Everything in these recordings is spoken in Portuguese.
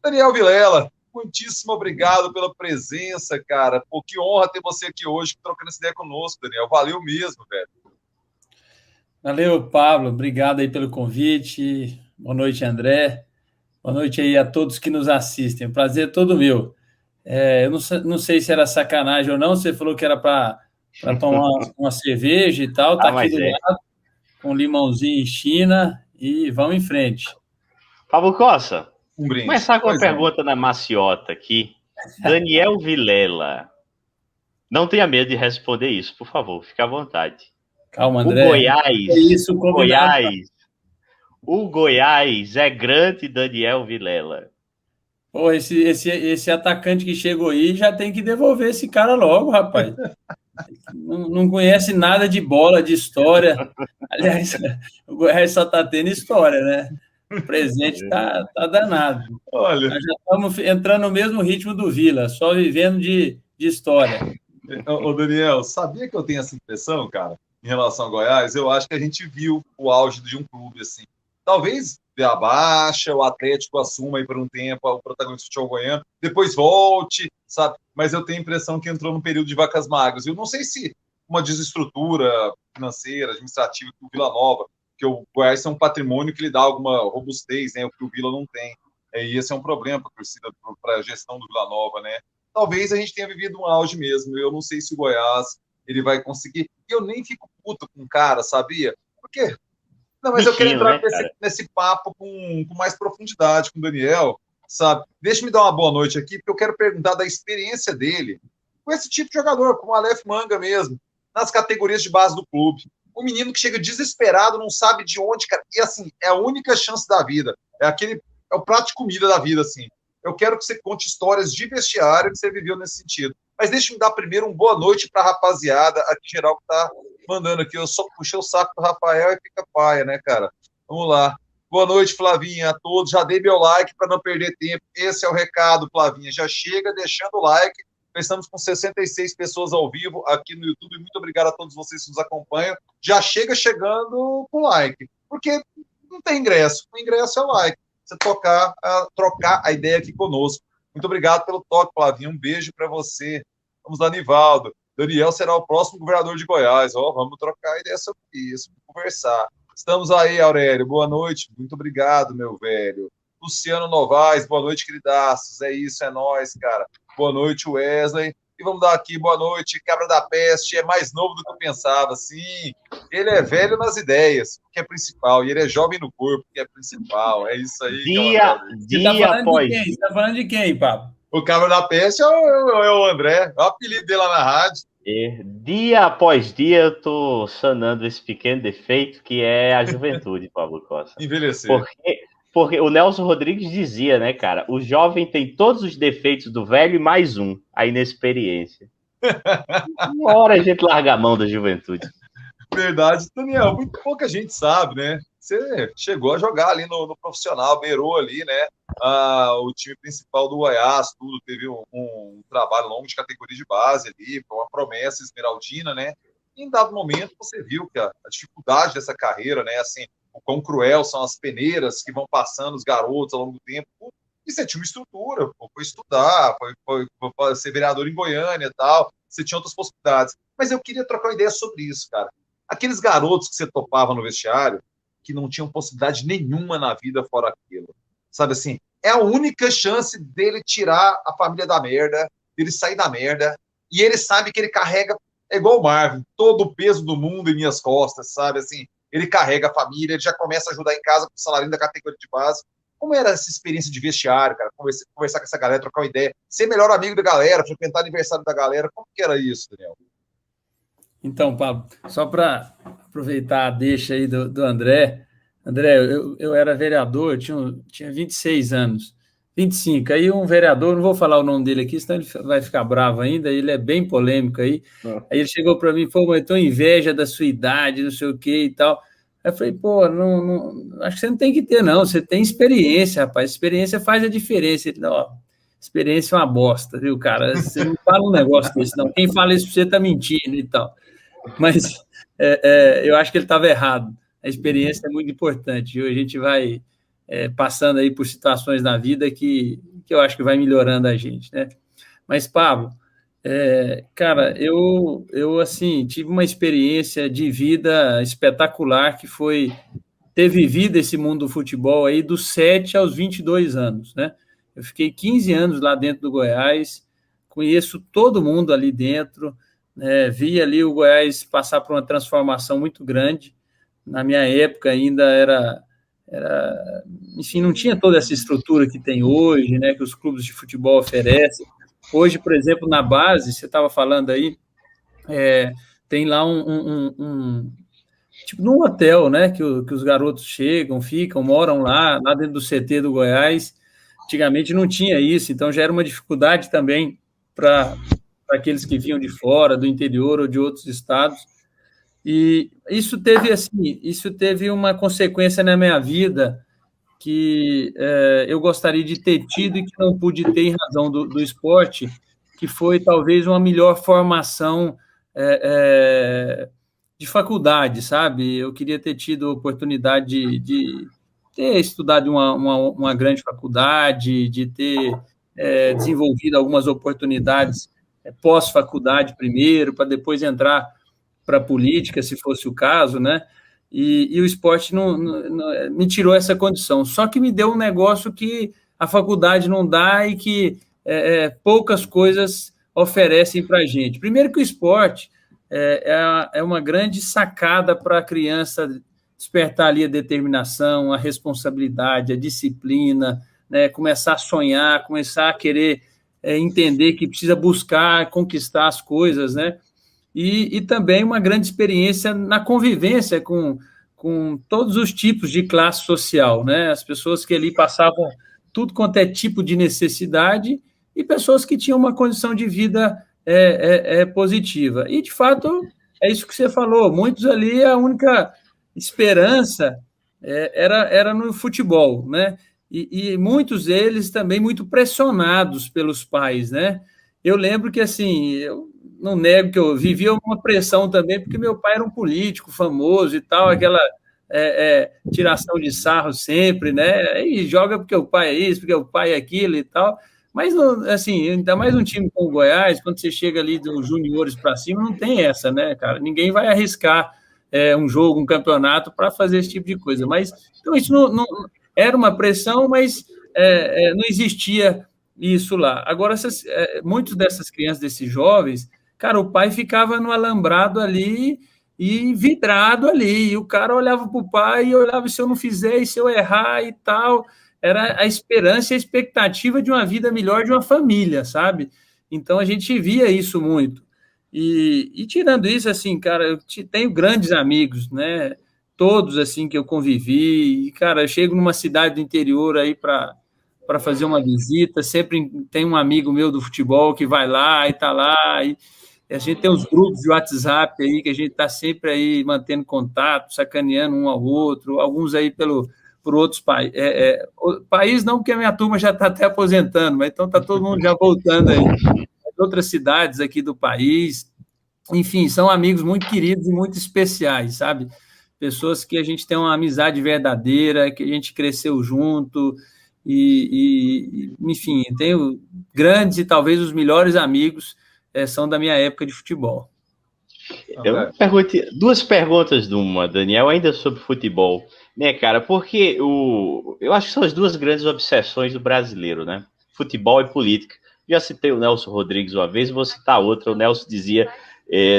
Daniel Vilela, muitíssimo obrigado pela presença, cara. Pô, que honra ter você aqui hoje, trocando essa ideia conosco, Daniel. Valeu mesmo, velho. Valeu, Pablo. Obrigado aí pelo convite. Boa noite, André. Boa noite aí a todos que nos assistem. O prazer é todo meu. Eu não sei se era sacanagem ou não. Você falou que era para tomar uma cerveja e tal. Tá aqui Mas do é. lado, com limãozinho em China e vamos em frente. Pablo Costa, Um brinde. começar com uma Pois não. pergunta na maciota aqui. Daniel Vilela. Não tenha medo de responder isso, por favor, fique à vontade. Calma, O André. Goiás, É isso, combinado. o Goiás é grande Daniel Vilela. Pô, esse atacante que chegou aí já tem que devolver esse cara logo, rapaz. Não conhece nada de bola, de história. Aliás, o Goiás só está tendo história, né? O presente tá danado. Olha, Nós já estamos entrando no mesmo ritmo do Vila, só vivendo de história. ô Daniel, sabia que eu tenho essa impressão, cara, em relação ao Goiás? Eu acho que a gente viu o auge de um clube, assim. Talvez dê a baixa, o Atlético assuma aí por um tempo o protagonismo do futebol goiano, depois volte, sabe? Mas eu tenho a impressão que entrou num período de vacas magras. Eu não sei se uma desestrutura financeira, administrativa que o Vila Nova, que o Goiás é um patrimônio que lhe dá alguma robustez, né? O que o Vila não tem. E esse é um problema para a torcida, para a gestão do Vila Nova, né? Talvez a gente tenha vivido um auge mesmo. Eu não sei se o Goiás ele vai conseguir. Eu nem fico puto com o cara, sabia? Porque não, mas eu quero Bichinho, entrar né, nesse papo com mais profundidade com o Daniel, sabe? Deixa eu me dar uma boa noite aqui, porque eu quero perguntar da experiência dele com esse tipo de jogador, como o Aleph Manga mesmo, nas categorias de base do clube. Um menino que chega desesperado, não sabe de onde, cara. E assim, é a única chance da vida. É o prato de comida da vida, assim. Eu quero que você conte histórias de vestiário que você viveu nesse sentido. Mas deixa eu me dar primeiro uma boa noite para a rapaziada aqui geral que está mandando aqui. Eu só puxei o saco do Rafael e fica paia, né, cara? Vamos lá. Boa noite, Flavinha, a todos. Já dei meu like para não perder tempo. Esse é o recado, Flavinha. Já chega deixando o like. Estamos com 66 pessoas ao vivo aqui no YouTube. Muito obrigado a todos vocês que nos acompanham. Já chega chegando com like, porque não tem ingresso. O ingresso é o like. Você trocar a ideia aqui conosco. Muito obrigado pelo toque, Flavinha. Um beijo para você. Vamos lá, Nivaldo. Daniel será o próximo governador de Goiás. Vamos trocar ideia sobre isso, conversar. Estamos aí, Aurélio. Boa noite. Muito obrigado, meu velho. Luciano Novaes, boa noite, queridaços. É isso, é nóis, cara. Boa noite, Wesley. E vamos dar aqui, boa noite, Cabra da Peste. É mais novo do que eu pensava, sim. Ele é velho nas ideias, que é principal. E ele é jovem no corpo, que é principal. É isso aí. Você está falando de quem, Pablo? O Cabra da Peste é o André. É o apelido dele lá na rádio. Dia após dia eu tô sanando esse pequeno defeito que é a juventude, Pablo Costa. Envelhecer. Porque o Nelson Rodrigues dizia, né, cara? O jovem tem todos os defeitos do velho e mais um, a inexperiência. Uma hora a gente larga a mão da juventude. Verdade. Daniel, muito pouca gente sabe, né? Você chegou a jogar ali no profissional, beirou ali, né? O time principal do Goiás, tudo, teve um trabalho longo de categoria de base ali, foi uma promessa esmeraldina, né? E em dado momento você viu que a dificuldade dessa carreira, né? Assim, o quão cruel são as peneiras que vão passando os garotos ao longo do tempo. E você tinha uma estrutura, foi estudar, foi ser vereador em Goiânia e tal, você tinha outras possibilidades. Mas eu queria trocar uma ideia sobre isso, cara. Aqueles garotos que você topava no vestiário, que não tinham possibilidade nenhuma na vida fora aquilo. Sabe assim, é a única chance dele tirar a família da merda, dele sair da merda, e ele sabe que ele carrega, é igual o Marvin, todo o peso do mundo em minhas costas, sabe assim, ele carrega a família, ele já começa a ajudar em casa com o salário da categoria de base. Como era essa experiência de vestiário, cara? Conversar com essa galera, trocar uma ideia, ser melhor amigo da galera, frequentar aniversário da galera, como que era isso, Daniel? Então, Pablo, só para aproveitar a deixa aí do André. André, eu era vereador, tinha 26 anos, 25. Aí um vereador, não vou falar o nome dele aqui, senão ele vai ficar bravo ainda, ele é bem polêmico aí. Aí ele chegou para mim e falou, eu estou inveja da sua idade, não sei o que e tal. Aí eu falei, pô, acho que você não tem que ter, não, você tem experiência, rapaz, experiência faz a diferença. Ele, ó, experiência é uma bosta, viu, cara? Você não fala um negócio desse, não. Quem fala isso para você está mentindo e tal. Mas eu acho que ele estava errado. A experiência é muito importante. A gente vai passando aí por situações na vida que que eu acho que vai melhorando a gente, né? Mas, Pablo, cara, eu assim, tive uma experiência de vida espetacular, que foi ter vivido esse mundo do futebol aí dos 7 aos 22 anos, né? Eu fiquei 15 anos lá dentro do Goiás, conheço todo mundo ali dentro, né? Vi ali o Goiás passar por uma transformação muito grande. Na minha época ainda enfim, não tinha toda essa estrutura que tem hoje, né? Que os clubes de futebol oferecem. Hoje, por exemplo, na base, você estava falando aí, tem lá tipo num hotel, né? Que os garotos chegam, ficam, moram lá dentro do CT do Goiás. Antigamente não tinha isso, então já era uma dificuldade também para aqueles que vinham de fora, do interior ou de outros estados. E isso teve uma consequência na minha vida que eu gostaria de ter tido e que não pude ter em razão do esporte, que foi talvez uma melhor formação de faculdade, sabe? Eu queria ter tido a oportunidade de ter estudado uma grande faculdade, de ter desenvolvido algumas oportunidades pós-faculdade primeiro, para depois entrar para a política, se fosse o caso, né? E o esporte não me tirou essa condição. Só que me deu um negócio que a faculdade não dá e que poucas coisas oferecem para a gente. Primeiro que o esporte é uma grande sacada para a criança despertar ali a determinação, a responsabilidade, a disciplina, né? Começar a sonhar, começar a querer entender que precisa buscar, conquistar as coisas, né? E também uma grande experiência na convivência com todos os tipos de classe social, né? As pessoas que ali passavam tudo quanto é tipo de necessidade e pessoas que tinham uma condição de vida positiva. E, de fato, é isso que você falou. Muitos ali, a única esperança era no futebol, né? E muitos deles também muito pressionados pelos pais, né? Eu lembro que, assim, eu não nego que eu vivia uma pressão também, porque meu pai era um político famoso e tal, aquela tiração de sarro sempre, né? E joga porque o pai é isso, porque o pai é aquilo e tal. Mas, assim, ainda mais um time como o Goiás, quando você chega ali dos juniores para cima, não tem essa, né, cara? Ninguém vai arriscar um jogo, um campeonato para fazer esse tipo de coisa. Mas, então, isso não era uma pressão, mas não existia isso lá. Agora, muitos dessas crianças, desses jovens, cara, o pai ficava no alambrado ali e vidrado ali, e o cara olhava para o pai e olhava se eu não fizer, e se eu errar e tal. Era a esperança e a expectativa de uma vida melhor de uma família, sabe? Então, a gente via isso muito. E tirando isso, assim, cara, eu tenho grandes amigos, né? Todos, assim, que eu convivi. E, cara, eu chego numa cidade do interior aí para fazer uma visita, sempre tem um amigo meu do futebol que vai lá e está lá, e a gente tem os grupos de WhatsApp aí, que a gente está sempre aí mantendo contato, sacaneando um ao outro, alguns aí por outros países. País não, porque a minha turma já está até aposentando, mas então está todo mundo já voltando aí. Outras cidades aqui do país, enfim, são amigos muito queridos e muito especiais, sabe? Pessoas que a gente tem uma amizade verdadeira, que a gente cresceu junto, enfim, tenho grandes e talvez os melhores amigos são da minha época de futebol. Duas perguntas de uma, Daniel, ainda sobre futebol, né, cara? Porque eu acho que são as duas grandes obsessões do brasileiro, né? Futebol e política. Já citei o Nelson Rodrigues uma vez, vou citar outra. O Nelson dizia: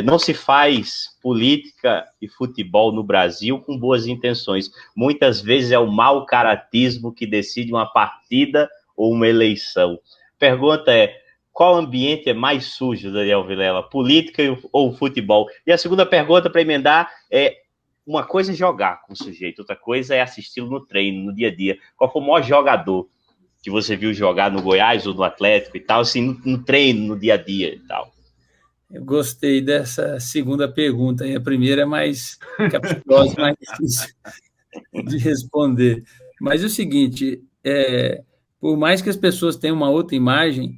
não se faz política e futebol no Brasil com boas intenções. Muitas vezes é o mau caratismo que decide uma partida ou uma eleição. Pergunta é: qual ambiente é mais sujo, Daniel Vilela? Política ou futebol? E a segunda pergunta, para emendar, uma coisa é jogar com o sujeito, outra coisa é assisti-lo no treino, no dia a dia. Qual foi o maior jogador que você viu jogar no Goiás ou no Atlético e tal, assim, no treino, no dia a dia e tal? Eu gostei dessa segunda pergunta. A primeira é mais capciosa, mais difícil de responder. Mas é o seguinte, por mais que as pessoas tenham uma outra imagem,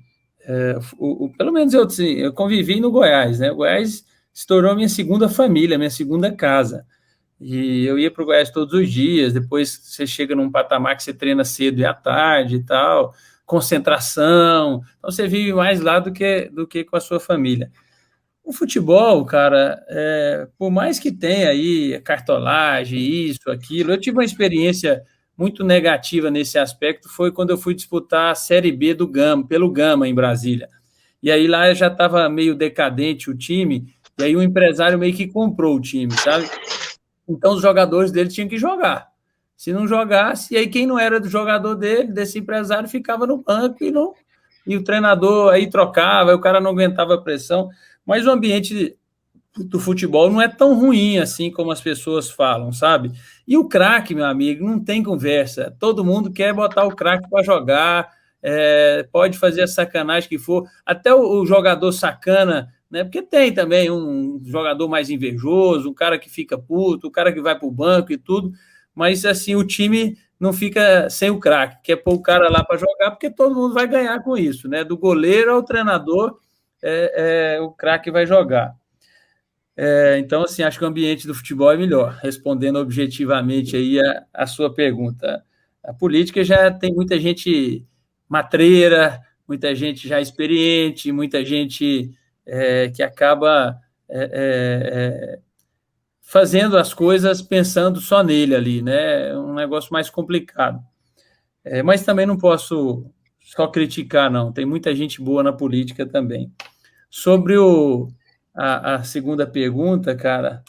pelo menos eu convivi no Goiás, né? O Goiás se tornou minha segunda família, minha segunda casa. E eu ia para o Goiás todos os dias. Depois você chega num patamar que você treina cedo e à tarde e tal. concentração. Então, você vive mais lá do que com a sua família. O futebol, cara, por mais que tenha aí cartolagem, isso, aquilo, eu tive uma experiência muito negativa nesse aspecto, foi quando eu fui disputar a Série B do Gama, pelo Gama, em Brasília. E aí lá já estava meio decadente o time, e aí o empresário meio que comprou o time, sabe? Então os jogadores dele tinham que jogar. Se não jogasse, e aí quem não era do jogador dele, desse empresário, ficava no banco e o treinador aí trocava, aí o cara não aguentava a pressão. Mas o ambiente do futebol não é tão ruim assim como as pessoas falam, sabe? E o craque, meu amigo, não tem conversa. Todo mundo quer botar o craque para jogar, pode fazer a sacanagem que for. Até o jogador sacana, né? Porque tem também um jogador mais invejoso, um cara que fica puto, o cara que vai para o banco e tudo. Mas assim, o time não fica sem o craque, quer pôr o cara lá para jogar, porque todo mundo vai ganhar com isso, né? Do goleiro ao treinador, o craque vai jogar. Então, assim, acho que o ambiente do futebol é melhor, respondendo objetivamente aí a sua pergunta. A política já tem muita gente matreira, muita gente já experiente, muita gente que acaba fazendo as coisas pensando só nele ali, né? É um negócio mais complicado. Mas também não posso só criticar, não. Tem muita gente boa na política também. Sobre a segunda pergunta, cara,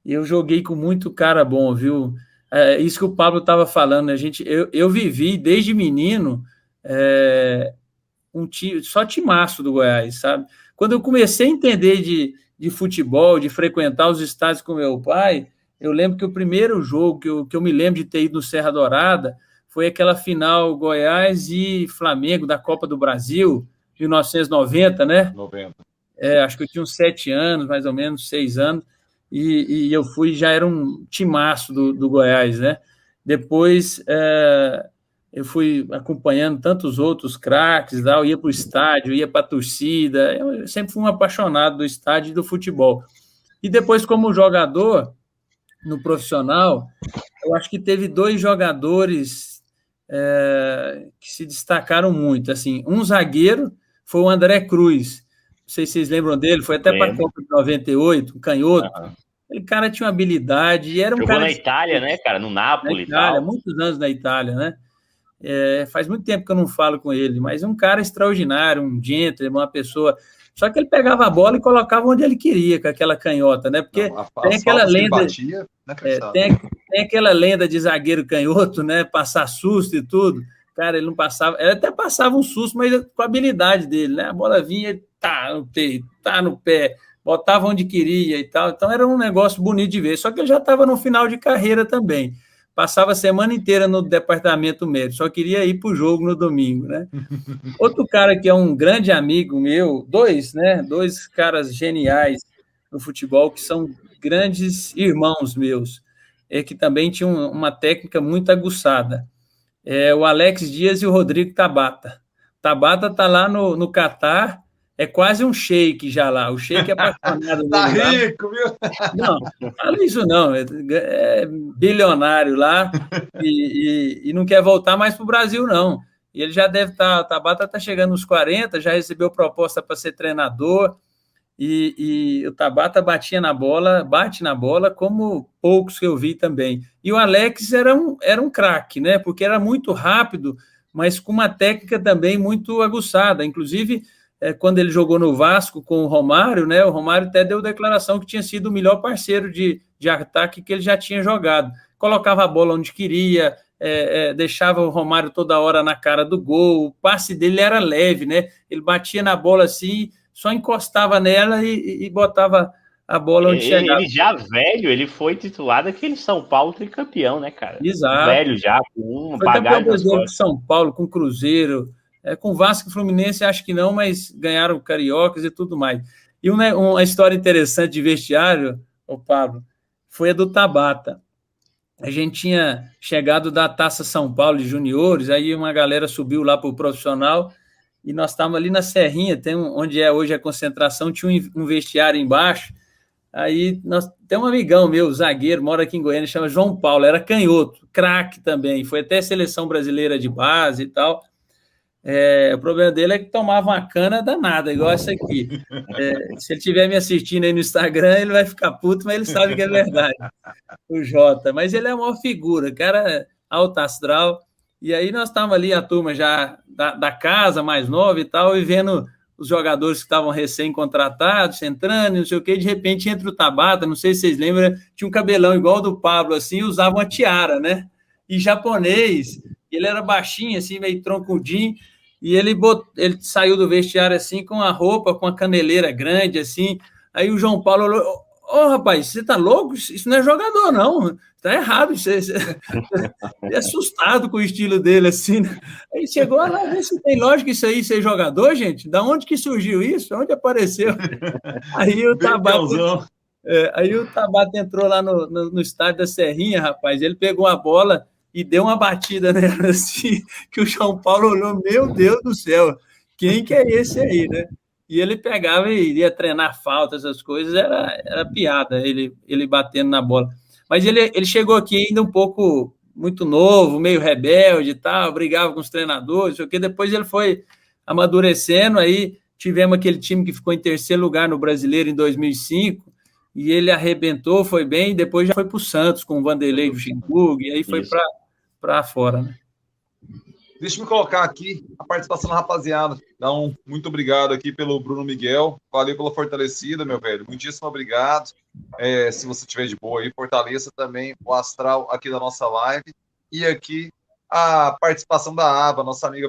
eu joguei com muito cara bom, viu? Isso que o Pablo estava falando, né? Eu vivi desde menino só timaço do Goiás, sabe? Quando eu comecei a entender de futebol, de frequentar os estádios com meu pai, eu lembro que o primeiro jogo que eu me lembro de ter ido no Serra Dourada foi aquela final Goiás e Flamengo da Copa do Brasil, 1990, né? 90. Acho que eu tinha uns 7 anos, mais ou menos, 6 anos, e eu fui, já era um timaço do Goiás, né? Depois eu fui acompanhando tantos outros craques, eu ia para o estádio, ia para a torcida, eu sempre fui um apaixonado do estádio e do futebol. E depois, como jogador, no profissional, eu acho que teve 2 jogadores que se destacaram muito. Assim, um zagueiro foi o André Cruz, não sei se vocês lembram dele, foi até para a Copa de 98, um canhoto. Aquele cara tinha uma habilidade, e era um Jogou cara... na Itália, né, cara? No Napoli e tal. Muitos anos na Itália, né? Faz muito tempo que eu não falo com ele, mas um cara extraordinário, um gentleman, uma pessoa... Só que ele pegava a bola e colocava onde ele queria, com aquela canhota, né? Porque tem aquela lenda... batia, tem aquela lenda de zagueiro canhoto, né? Passar susto e tudo. Cara, ele não passava... Ele até passava um susto, mas com a habilidade dele, né? A bola vinha, tá no peito, tá no pé, botava onde queria e tal. Então era um negócio bonito de ver. Só que ele já estava no final de carreira também. Passava a semana inteira no departamento médico, só queria ir para o jogo no domingo, né? Outro cara que é um grande amigo meu, 2 caras geniais no futebol, que são grandes irmãos meus, que também tinham uma técnica muito aguçada. O Alex Dias e o Rodrigo Tabata. Tabata está lá no Catar, é quase um sheik já lá. O sheik é apaixonado. Tá rico, viu? Não fala isso não. É bilionário lá e não quer voltar mais para o Brasil, não. E ele já deve estar... O Tabata está chegando nos 40, já recebeu proposta para ser treinador, e o Tabata bate na bola como poucos que eu vi também. E o Alex era um craque, né? Porque era muito rápido, mas com uma técnica também muito aguçada. Inclusive, quando ele jogou no Vasco com o Romário, né? O Romário até deu declaração que tinha sido o melhor parceiro de ataque que ele já tinha jogado. Colocava a bola onde queria, deixava o Romário toda hora na cara do gol, o passe dele era leve, né? Ele batia na bola assim, só encostava nela e botava a bola onde chegava. Ele já velho, ele foi titular daquele São Paulo tricampeão, né, cara? Exato. Velho já, com uma foi bagagem nas com costas. São Paulo, com Cruzeiro, com Vasco e Fluminense, acho que não, mas ganharam Cariocas e tudo mais. E uma história interessante de vestiário, Pablo, foi a do Tabata. A gente tinha chegado da Taça São Paulo de juniores, aí uma galera subiu lá para o profissional, e nós estávamos ali na Serrinha, onde hoje a concentração, tinha um vestiário embaixo. Aí tem um amigão meu, zagueiro, mora aqui em Goiânia, chama João Paulo, era canhoto, craque também, foi até seleção brasileira de base e tal. O problema dele é que tomava uma cana danada, igual essa aqui. Se ele estiver me assistindo aí no Instagram, ele vai ficar puto, mas ele sabe que é verdade, o Jota. Mas ele é uma figura, cara alto astral. E aí nós estávamos ali, a turma já da casa, mais nova e tal, e vendo os jogadores que estavam recém-contratados, entrando, não sei o quê, de repente entra o Tabata, não sei se vocês lembram, tinha um cabelão igual ao do Pablo, assim, usava uma tiara, né? E japonês, ele era baixinho, assim, meio troncudinho, e ele saiu do vestiário, assim, com a roupa, com a caneleira grande, assim, aí o João Paulo olhou, rapaz, você tá louco? Isso não é jogador, não, tá errado, você é assustado com o estilo dele, assim, né? Aí chegou lá, vê se tem lógica isso aí ser jogador, gente. Da onde que surgiu isso? Onde apareceu? Aí o Tabata entrou lá no estádio da Serrinha, rapaz. Ele pegou a bola e deu uma batida nela, assim, que o João Paulo olhou, meu Deus do céu, quem que é esse aí, né? E ele pegava e ia treinar falta, essas coisas, era piada, ele batendo na bola. Mas ele chegou aqui ainda um pouco muito novo, meio rebelde e tal, brigava com os treinadores, porque depois ele foi amadurecendo, aí tivemos aquele time que ficou em terceiro lugar no Brasileiro em 2005, e ele arrebentou, foi bem, e depois já foi para o Santos com o Vanderlei Luxemburgo, e aí foi para fora, né? Deixa eu me colocar aqui a participação da rapaziada. Então, muito obrigado aqui pelo Bruno Miguel. Valeu pela fortalecida, meu velho. Muitíssimo obrigado. Se você estiver de boa aí, fortaleça também o astral aqui da nossa live. E aqui a participação da Ava, nossa amiga